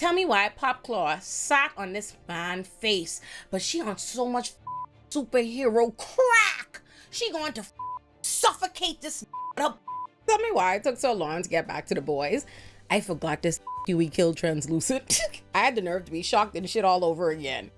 Tell me why Popclaw sat on this man's face, but she on so much superhero crack. She going to suffocate this up. Tell me why it took so long to get back to the boys. I forgot this Huey killed Translucent. I had the nerve to be shocked and shit all over again.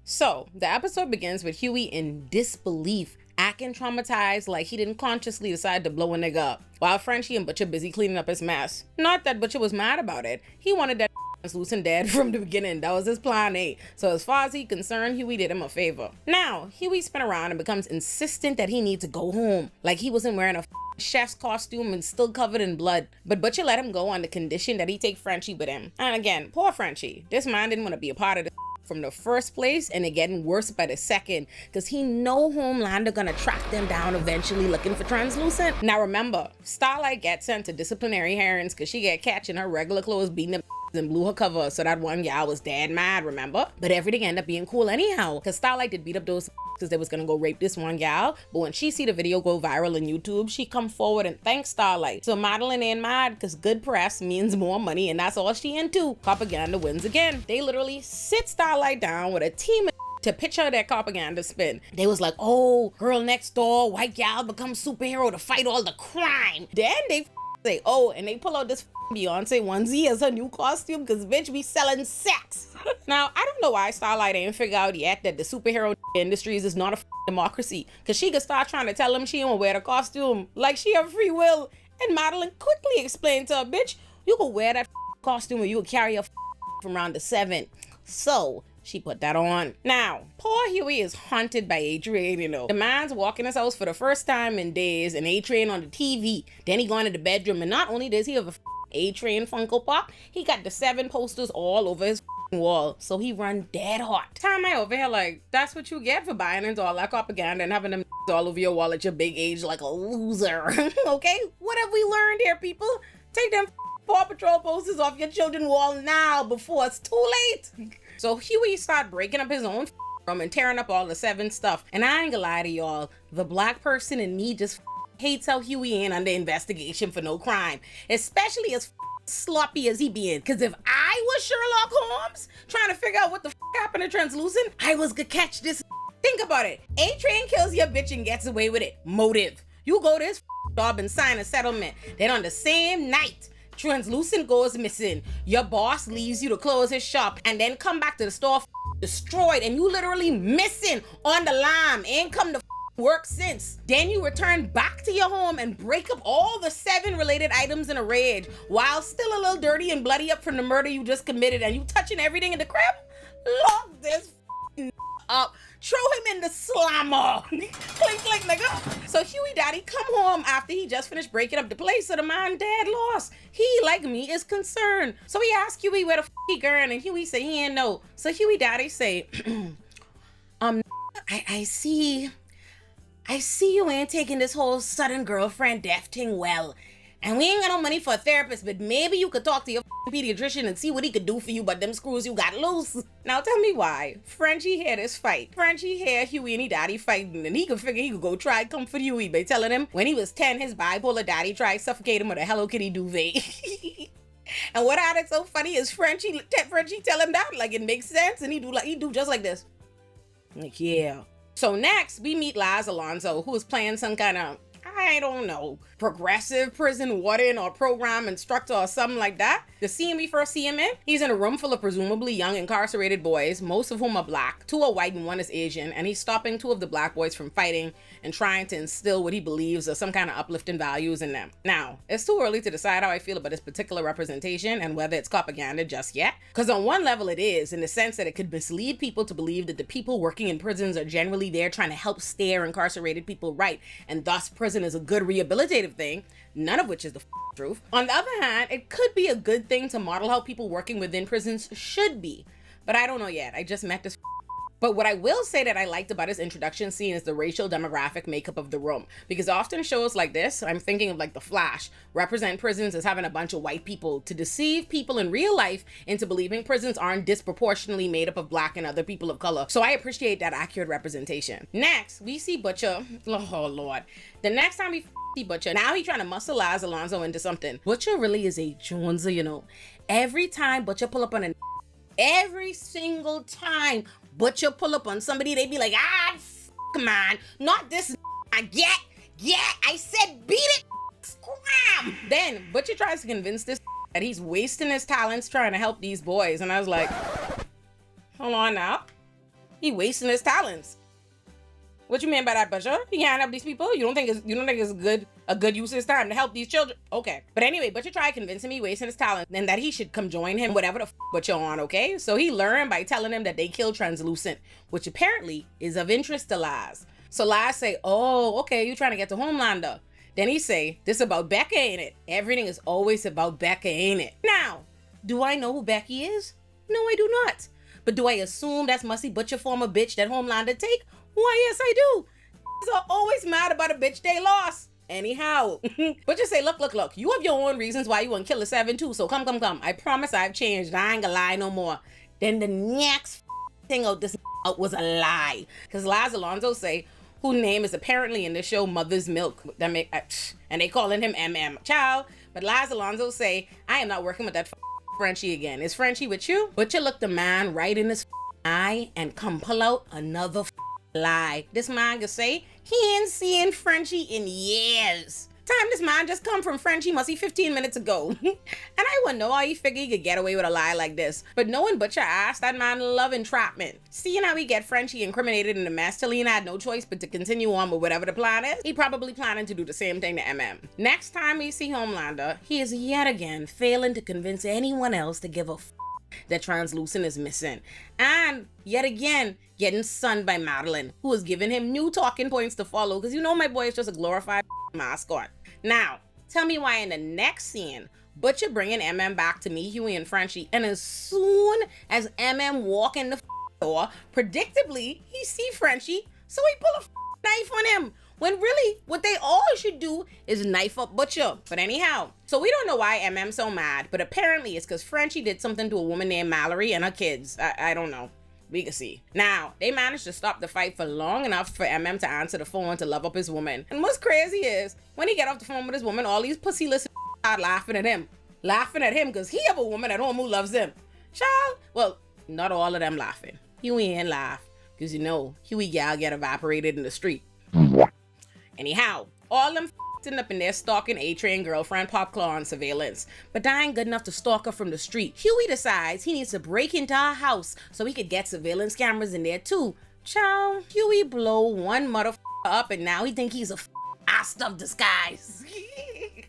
So, the episode begins with Huey in disbelief, acting traumatized like he didn't consciously decide to blow a nigga up, while Frenchie and Butcher busy cleaning up his mess. Not that Butcher was mad about it. He wanted that Translucent dead from the beginning. That was his plan A. So as far as he's concerned, Huey did him a favor. Now, Huey spin around and becomes insistent that he needs to go home, like he wasn't wearing a chef's costume and still covered in blood. But Butcher let him go on the condition that he take Frenchie with him. And again, poor Frenchie. This man didn't want to be a part of this from the first place, and it getting worse by the second, because he know Homelander gonna track them down eventually looking for Translucent. Now remember, Starlight gets sent to disciplinary hearings because she get catch in her regular clothes beating them and blew her cover, so that one gal was dead mad, remember? But everything ended up being cool anyhow, because Starlight did beat up those because they was gonna go rape this one gal. But when she see the video go viral on YouTube, she come forward and thank Starlight. So Madeline ain't mad because good press means more money, and that's all she into. Propaganda wins again. They literally sit Starlight down with a team of to picture their propaganda spin. They was like, oh, girl next door, white gal becomes superhero to fight all the crime. Then they say, oh, and they pull out this Beyonce onesie as her new costume because bitch be selling sex. Now, I don't know why Starlight ain't figure out yet that the superhero industries is not a democracy, because she could start trying to tell them she don't wear the costume like she have free will. And Madeline quickly explained to her, bitch, you could wear that costume or you could carry a from around the 7. So she put that on. Now, poor Huey is haunted by A-Train, you know. The man's walking his house for the first time in days and A-Train on the TV. Then he going to the bedroom, and not only does he have a A-Train Funko Pop, he got the 7 posters all over his wall. So he run dead hot. Time I over here like, that's what you get for buying into all that propaganda and having them all over your wall at your big age like a loser. Okay? What have we learned here, people? Take them Paw Patrol posters off your children's wall now before it's too late. So Huey started breaking up his own room and tearing up all the 7 stuff. And I ain't gonna lie to y'all, the black person in me just hates how Huey ain't under investigation for no crime, especially as sloppy as he being. Cause if I was Sherlock Holmes trying to figure out what the happened to Translucent, I was gonna catch this. Think about it. A-Train kills your bitch and gets away with it. Motive. You go to his job and sign a settlement. Then on the same night, Translucent goes missing. Your boss leaves you to close his shop and then come back to the store destroyed, and you literally missing on the lam. Ain't come to work since. Then you return back to your home and break up all the 7 related items in a rage while still a little dirty and bloody up from the murder you just committed, and you touching everything in the crib? Lock this up. Throw him in the slammer. Clink, clink, nigga. So Huey daddy come home after he just finished breaking up the place, so the man dad lost. He, like me, is concerned. So he asked Huey where the he going, and Huey say he ain't know. So Huey daddy say, I see you ain't taking this whole sudden girlfriend death thing well. And we ain't got no money for a therapist, but maybe you could talk to your pediatrician and see what he could do for you, but them screws you got loose. Now tell me why. Frenchie hear this fight. Frenchie hear Huey and he daddy fighting, and he could figure he could go try comfort Huey by telling him when he was 10, his bipolar daddy tried to suffocate him with a Hello Kitty duvet. And what I think so funny is Frenchie tell him that like it makes sense, and he do just like this. Like, yeah. So next we meet Laz Alonso, who is playing some kind of, I don't know, progressive prison warden or program instructor or something like that. The scene we first see him in, he's in a room full of presumably young incarcerated boys, most of whom are black, 2 are white and 1 is Asian, and he's stopping 2 of the black boys from fighting and trying to instill what he believes are some kind of uplifting values in them. Now, it's too early to decide how I feel about this particular representation and whether it's propaganda just yet, because on one level it is, in the sense that it could mislead people to believe that the people working in prisons are generally there trying to help steer incarcerated people right, and thus prison is a good rehabilitative thing, none of which is the truth. On the other hand, it could be a good thing to model how people working within prisons should be, but I don't know yet. I just met this But what I will say that I liked about his introduction scene is the racial demographic makeup of the room. Because often shows like this, I'm thinking of like The Flash, represent prisons as having a bunch of white people to deceive people in real life into believing prisons aren't disproportionately made up of black and other people of color. So I appreciate that accurate representation. Next, we see Butcher. Oh Lord. The next time we see Butcher, now he's trying to muscleize Alonzo into something. Butcher really is a Joneser, you know. Every time Butcher pull up on a every single time Butcher pull up on somebody, they be like, come on, not this. Yeah, I said beat it, scram. Then Butcher tries to convince this that he's wasting his talents trying to help these boys, and I was like, hold on now, he wasting his talents. What you mean by that, Butcher? He can't help these people? You don't think it's a good use of his time to help these children? Okay. But anyway, Butcher tried convincing me wasting his talent and that he should come join him, whatever the Butcher on, okay? So he learned by telling him that they killed Translucent, which apparently is of interest to Laz. So Laz say, oh, okay, you trying to get to Homelander. Then he say, this about Becca, ain't it? Everything is always about Becca, ain't it? Now, do I know who Becky is? No, I do not. But do I assume that's Musty Butcher former bitch that Homelander take? Why, yes, I do. Are always mad about a bitch they lost. Anyhow, but just say, look, you have your own reasons why you want Killer 7 too, so come. I promise I've changed. I ain't gonna lie no more. Then the next thing out this out was a lie. Because Laz Alonso say, whose name is apparently in the show Mother's Milk, and they calling him MM. Child, but Laz Alonso say, I am not working with that Frenchie again. Is Frenchie with you? Butcher looked the man right in his eye and come pull out another lie. This man could say he ain't seen Frenchie in years. Time this man just come from Frenchie must be 15 minutes ago. And I wouldn't know how he figured he could get away with a lie like this. But knowing Butcher asked, that man love entrapment. Seeing how he get Frenchie incriminated in the mess till he had no choice but to continue on with whatever the plan is, he probably planning to do the same thing to MM. Next time we see Homelander, he is yet again failing to convince anyone else to give a that Translucent is missing. And yet again, getting sunned by Madeline, who is giving him new talking points to follow, because you know my boy is just a glorified mascot. Now, tell me why in the next scene, Butcher bringing MM back to meet Huey and Frenchie, and as soon as MM walk in the door, predictably, he see Frenchie, so he pull a knife on him. When really, what they all should do is knife up Butcher. But anyhow, so we don't know why MM's so mad, but apparently it's because Frenchie did something to a woman named Mallory and her kids. I don't know. We can see. Now, they managed to stop the fight for long enough for MM to answer the phone to love up his woman. And what's crazy is, when he get off the phone with his woman, all these pussyless are laughing at him. Laughing at him because he have a woman at home who loves him. Child, well, not all of them laughing. Huey ain't laugh, because you know, Huey gal get evaporated in the street. Anyhow, all them sitting up in there stalking A-Train girlfriend Popclaw on surveillance. But that ain't good enough to stalk her from the street. Huey decides he needs to break into her house so he could get surveillance cameras in there too. Child, Huey blow one motherfucker up and now he think he's a master of disguise.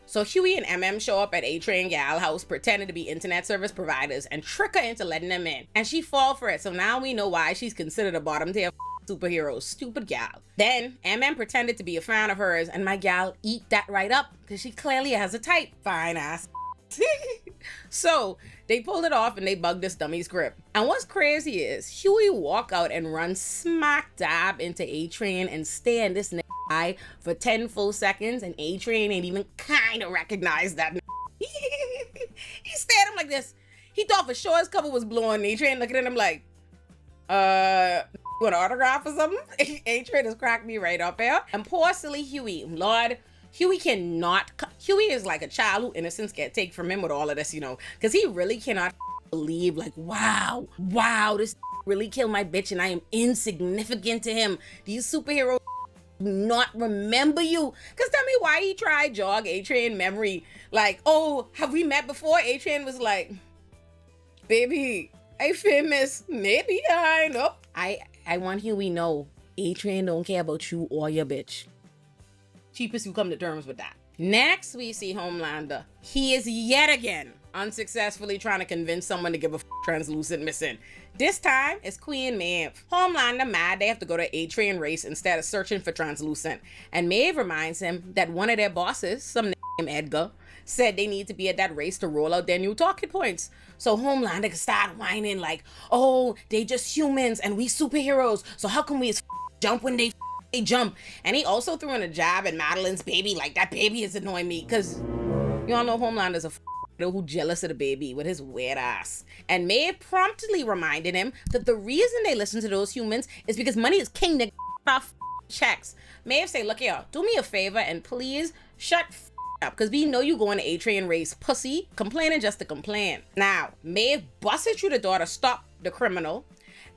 So Huey and MM show up at A-Train gal house pretending to be internet service providers and trick her into letting them in. And she fall for it, so now we know why she's considered a bottom tier superhero. Stupid gal. Then MM pretended to be a fan of hers and my gal eat that right up because she clearly has a type. Fine ass. So they pulled it off and they bugged this dummy's grip. And what's crazy is Huey walk out and run smack dab into A-Train and stay in this eye for 10 full seconds and A-Train ain't even kind of recognize that. He stared at him like this. He thought for sure his cover was blowing. A-Train looking at him like, an autograph or something? A-Train has cracked me right up here. And poor silly Huey. Lord, Huey cannot, Huey is like a child who innocence get taken from him with all of this, you know, because he really cannot believe like, wow, this really killed my bitch and I am insignificant to him. These superheroes do not remember you. Because tell me why he tried jog A-Train memory. Like, oh, have we met before? A-Train was like, baby, I famous. Maybe I know. I want Huey know A-Train don't care about you or your bitch. Cheapest you come to terms with that. Next, we see Homelander. He is yet again unsuccessfully trying to convince someone to give a Translucent missing. This time, it's Queen Maeve. Homelander mad they have to go to A-Train race instead of searching for Translucent. And Maeve reminds him that one of their bosses, some named Edgar, said they need to be at that race to roll out their new talking points. So Homelander could start whining like, oh, they just humans and we superheroes, so how can we jump when they jump? And he also threw in a jab at Madeline's baby, like that baby is annoying me, because you all know Homelander's a who jealous of the baby with his weird ass. And Maeve promptly reminded him that the reason they listen to those humans is because money is king, nigga, off checks. Maeve say, look here, do me a favor and please shut up, because we know you going to A-Train race, pussy, complaining just to complain. Now, Maeve busted through the door to stop the criminal,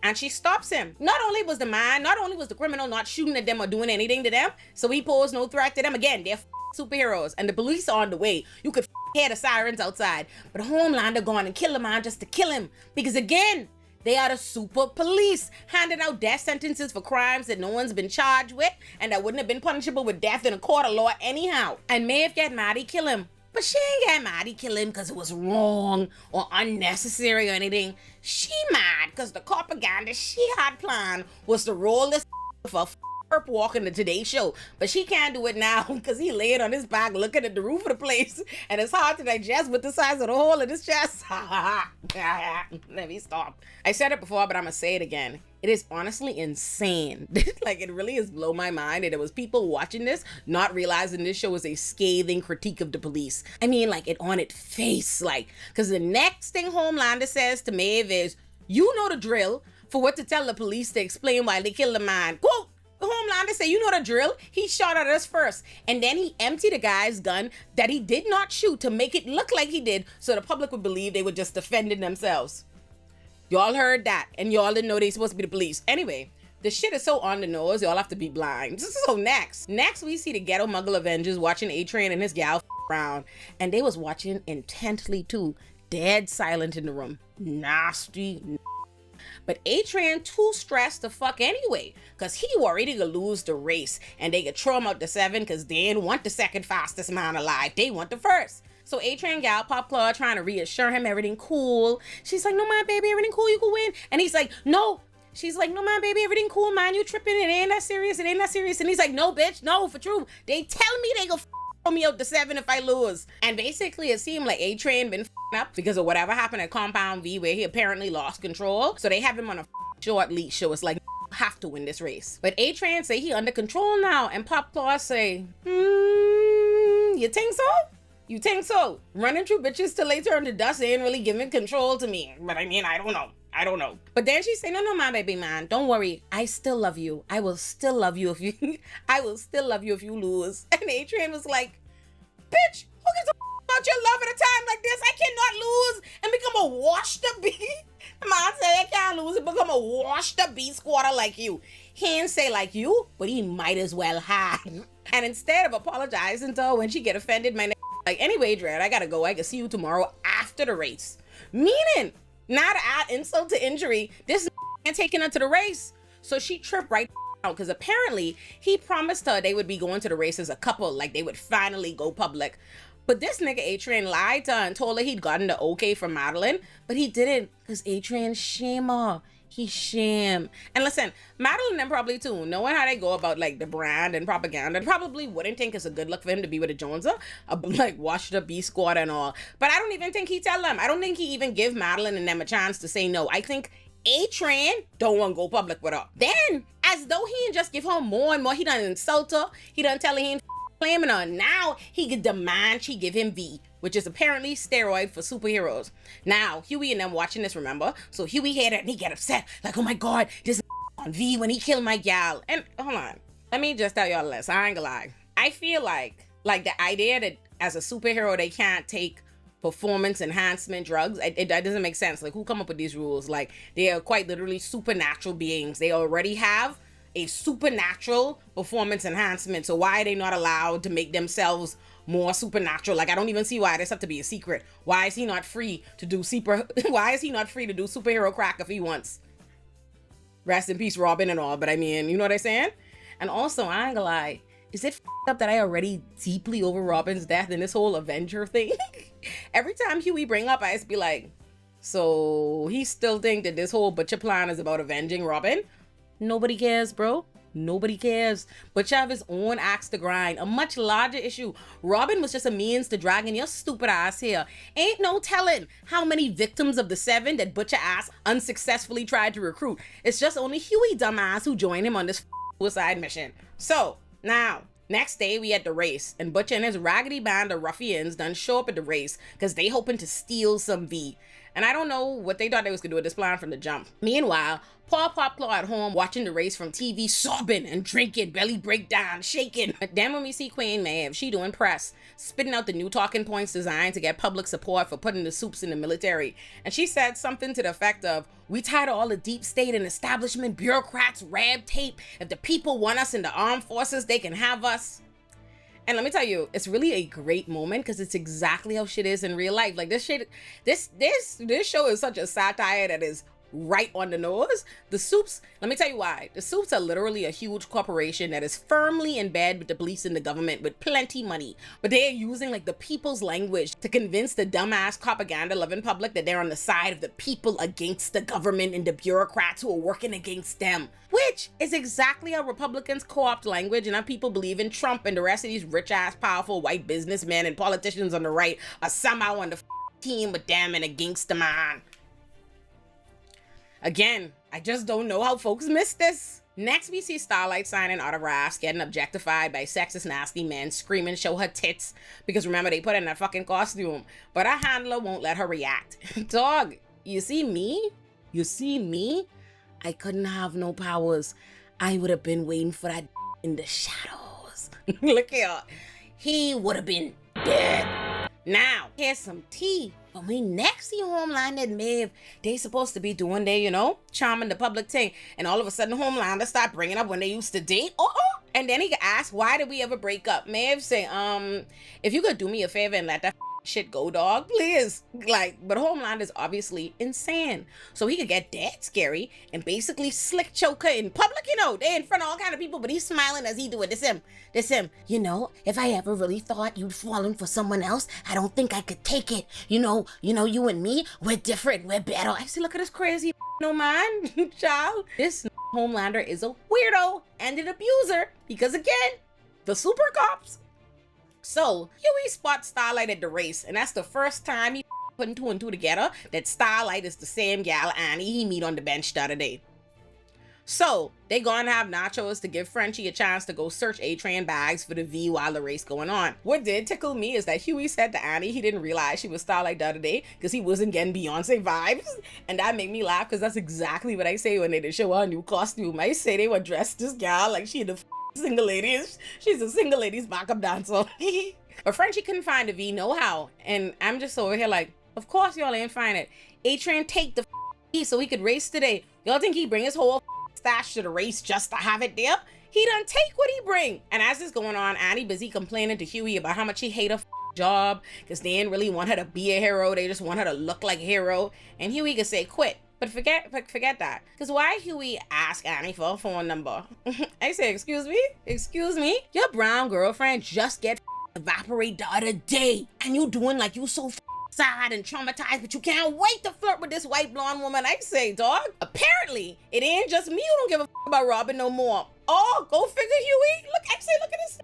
and she stops him. Not only was the criminal not shooting at them or doing anything to them, so he posed no threat to them. Again, they're superheroes, and the police are on the way. You could hear the sirens outside, but Homelander gone and kill the man just to kill him, because again, they are the super police, handing out death sentences for crimes that no one's been charged with and that wouldn't have been punishable with death in a court of law anyhow. And Maeve get mad he kill him, but she ain't get mad he kill him because it was wrong or unnecessary or anything. She mad because the propaganda she had planned was to roll this for Perp walking the Today Show, but she can't do it now because he laid on his back looking at the roof of the place, and it's hard to digest with the size of the hole in his chest. Let me stop. I said it before, but I'm gonna say it again. It is honestly insane. Like, it really has blown my mind, and it was people watching this not realizing this show was a scathing critique of the police. I mean, like, it on its face, like, because the next thing Homelander says to Maeve is, you know the drill for what to tell the police to explain why they killed the man. Quote, Homelander say, you know the drill. He shot at us first, and then he emptied the guy's gun that he did not shoot to make it look like he did, so the public would believe they were just defending themselves. Y'all heard that, and y'all didn't know they supposed to be the police. Anyway, the shit is so on the nose, y'all have to be blind. So next we see the Ghetto Muggle Avengers watching A-Train and his gal around, and they was watching intently too, dead silent in the room. Nasty. But A-Train too stressed to fuck anyway, because he worried he could lose the race and they could throw him out to 7 because they didn't want the second fastest man alive. They want the first. So A-Train gal Popclaw trying to reassure him everything cool. She's like, no, man, baby, everything cool, you can win. And he's like, no. She's like, no, man, baby, everything cool, man. You tripping. It ain't that serious. It ain't that serious. And he's like, no, bitch, no, for true. They tell me they go me out to 7 if I lose. And basically it seemed like A-Train been up because of whatever happened at Compound V, where he apparently lost control. So they have him on a short leash. So it's like, have to win this race. But A-Train say he under control now, and Popclaw say, you think so? You think so? Running through bitches till they turn to dust ain't really giving control to me. But I mean, I don't know. But then she say, no, my baby man, don't worry. I still love you. I will still love you if you, I will still love you if you lose. And A-Train was like, bitch, who gives a about your love at a time like this? I cannot lose and become a washed up beat. The man say I can't lose and become a washed up beat squatter like you. He ain't say like you, but he might as well have. And instead of apologizing to her when she get offended, my like, anyway, Dread, I gotta go. I can see you tomorrow after the race. Meaning, not to add insult to injury, this ain't taking her to the race. So she tripped right out because apparently he promised her they would be going to the race as a couple, like they would finally go public. But this nigga A-Train lied to her and told her he'd gotten the okay from Madeline, but he didn't because A-Train shame her. He shame. And listen, Madeline and probably too, knowing how they go about like the brand and propaganda, probably wouldn't think it's a good look for him to be with a Joneser, like washed up B squad and all. But I don't even think he tell them. I don't think he even give Madeline and them a chance to say no. I think A-Train don't want to go public with her. Then, as though he ain't just give her more and more, he done insult her. He done tell her he ain't claiming her. Now he could demand she give him V, which is apparently steroid for superheroes. Now, Huey and them watching this, remember? So Huey heard it and he get upset. Like, oh my God, this on V when he killed my gal. And hold on, let me just tell y'all this. I ain't gonna lie. I feel like the idea that as a superhero, they can't take performance enhancement drugs, that doesn't make sense. Like, who come up with these rules? Like, they are quite literally supernatural beings. They already have a supernatural performance enhancement. So why are they not allowed to make themselves more supernatural? Like, I don't even see why this have to be a secret. Why is he not free to do superhero crack if he wants? Rest in peace, Robin and all. But I mean, you know what I'm saying? And also, I ain't gonna lie, is it up that I already deeply over Robin's death and this whole Avenger thing? Every time Huey bring up, I just be like, so he still think that this whole butcher plan is about avenging Robin? Nobody cares, bro. Nobody cares. Butcher have his own axe to grind. A much larger issue. Robin was just a means to dragging your stupid ass here. Ain't no telling how many victims of the 7 that Butcher ass unsuccessfully tried to recruit. It's just only Huey dumbass who joined him on this suicide mission. So, now, next day we at the race, and Butcher and his raggedy band of ruffians done show up at the race because they hoping to steal some V. And I don't know what they thought they was gonna do with this plan from the jump. Meanwhile, poor Popclaw at home watching the race from TV, sobbing and drinking, belly breakdown, shaking. But then when we see Queen Maeve, she doing press, spitting out the new talking points designed to get public support for putting the soups in the military. And she said something to the effect of, "We tired of all the deep state and establishment bureaucrats, red tape. If the people want us in the armed forces, they can have us." And let me tell you, it's really a great moment because it's exactly how shit is in real life. Like this shit, this show is such a satire that is right on the nose. The soups, let me tell you why. The soups are literally a huge corporation that is firmly in bed with the police and the government with plenty money. But they are using like the people's language to convince the dumbass propaganda-loving public that they're on the side of the people against the government and the bureaucrats who are working against them. Which is exactly how Republicans co-opt language and how people believe in Trump and the rest of these rich-ass, powerful white businessmen and politicians on the right are somehow on the team with them and against the man. Again, I just don't know how folks missed this. Next, we see Starlight signing autographs, getting objectified by sexist, nasty men, screaming, show her tits. Because remember, they put her in that fucking costume. But her handler won't let her react. Dog, you see me? You see me? I couldn't have no powers. I would have been waiting for that in the shadows. Look here. He would have been dead. Now, here's some tea. When we next see Homelander and Maeve, they supposed to be doing their, charming the public thing. And all of a sudden, Homelander start bringing up when they used to date. And then he could ask, why did we ever break up? Maeve say, if you could do me a favor and let that shit go, dog, please. But Homelander's obviously insane. So he could get dead scary and basically slick choke her in public, they in front of all kind of people, but he's smiling as he do it. This him. If I ever really thought you'd fallen for someone else, I don't think I could take it. You and me, we're different, we're better. I say, look at this crazy no man, child. This Homelander is a weirdo and an abuser because again, the super cops. So, Huey spots Starlight at the race, and that's the first time he putting 2 and 2 together that Starlight is the same gal Annie he meet on the bench the other day. So, they gonna have nachos to give Frenchie a chance to go search A-Train bags for the V while the race going on. What did tickle me is that Huey said to Annie he didn't realize she was Starlight the other day because he wasn't getting Beyonce vibes. And that made me laugh because that's exactly what I say when they did show her a new costume. I say they were dressed this gal like she the single ladies. She's a single ladies backup dancer. But Frenchie couldn't find the V no how. And I'm just over here like, of course y'all ain't find it. A-Train take the V so he could race today. Y'all think he bring his whole stash to the race just to have it there? He done take what he bring. And as this going on, Annie busy complaining to Huey about how much he hate her job because they didn't really want her to be a hero. They just want her to look like a hero. And Huey could say quit. But forget that. Because why Huey ask Annie for a phone number? I say, excuse me? Your brown girlfriend just get evaporate the other day. And you doing like you so sad and traumatized, but you can't wait to flirt with this white blonde woman. I say, dog, apparently it ain't just me who don't give a about Robin no more. Oh, go figure, Huey. Look at this.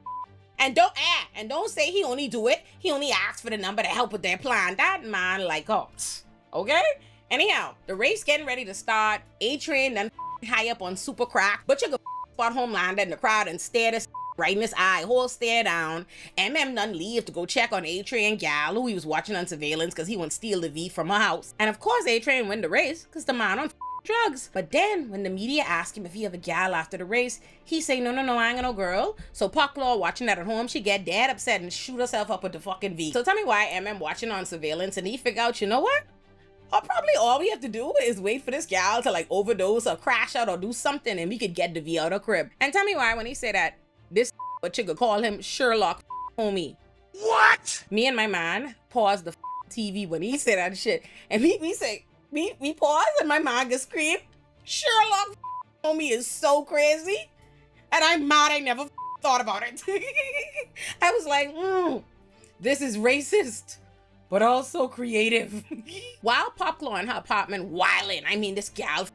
And don't say he only do it. He only asked for the number to help with their plan. That man like, okay? Anyhow, the race getting ready to start. A-Train done high up on super crack. Butcher go spot Homelander in the crowd and stare this right in his eye, whole stare down. done leave to go check on A-Train gal who he was watching on surveillance because he won't steal the V from her house. And of course A-Train win the race because the man on drugs. But then when the media asked him if he have a gal after the race, he say, no, I ain't got no girl. So Popclaw watching that at home, she get dead upset and shoot herself up with the fucking V. So tell me why watching on surveillance and he figure out, you know what? Probably all we have to do is wait for this gal to like overdose or crash out or do something and we could get the V out of crib. And tell me why when he said that, this chick call him Sherlock homie. What? Me and my man paused the TV when he said that shit. And we pause and my man just scream, Sherlock homie is so crazy. And I'm mad I never thought about it. I was like, this is racist, but also creative. While Popclaw in her apartment wilding, this gal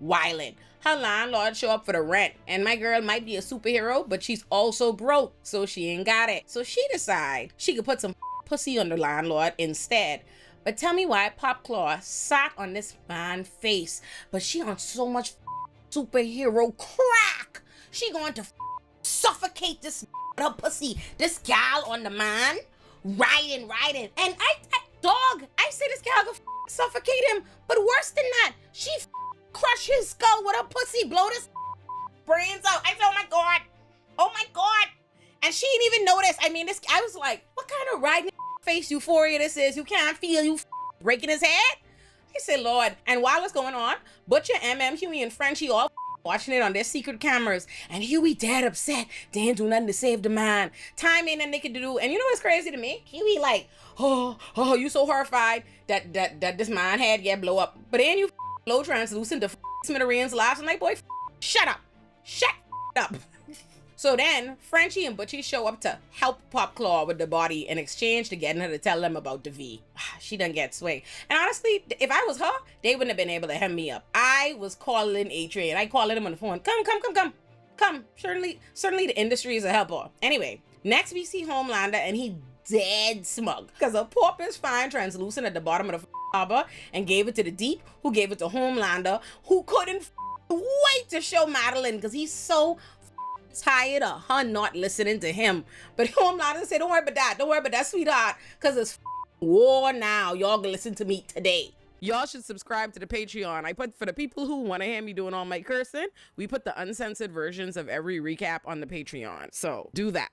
wildin'. Her landlord show up for the rent, and my girl might be a superhero, but she's also broke, so she ain't got it. So she decide she could put some pussy on the landlord instead. But tell me why Popclaw sat on this man's face, but she on so much superhero crack. She going to suffocate this with her pussy, this gal on the man, riding. And I say this gal go suffocate him, but worse than that, she crush his skull with her pussy, blow this brains out. I said, oh my god. And she didn't even notice. I mean, I was like, what kind of riding face euphoria this is? You can't feel you breaking his head? I said, Lord. And while it's going on, Butcher, Huey, and Frenchie all watching it on their secret cameras. And Huey dead upset. They ain't do nothing to save the man. Time ain't nothing they could do. And you know what's crazy to me? Huey like, oh, you so horrified that this man head get blow up. But then you blow translucent to smithereens laughs. I'm like, boy, shut up. So then Frenchie and Butchie show up to help Popclaw with the body in exchange to getting her to tell them about the V. She done get sway. And honestly, if I was her, they wouldn't have been able to hem me up. I was calling A-Train. I called him on the phone. Come. Certainly the industry is a helper. Anyway, next we see Homelander, and he dead smug because a porpoise find translucent at the bottom of the harbor and gave it to the Deep, who gave it to Homelander, who couldn't wait to show Madeline because he's so tired of her not listening to him. But Homelander said, don't worry about that, sweetheart, because it's war now. Y'all gonna listen to me today. Y'all should subscribe to the Patreon. I put, for the people who want to hear me doing all my cursing, we put the uncensored versions of every recap on the Patreon. So do that.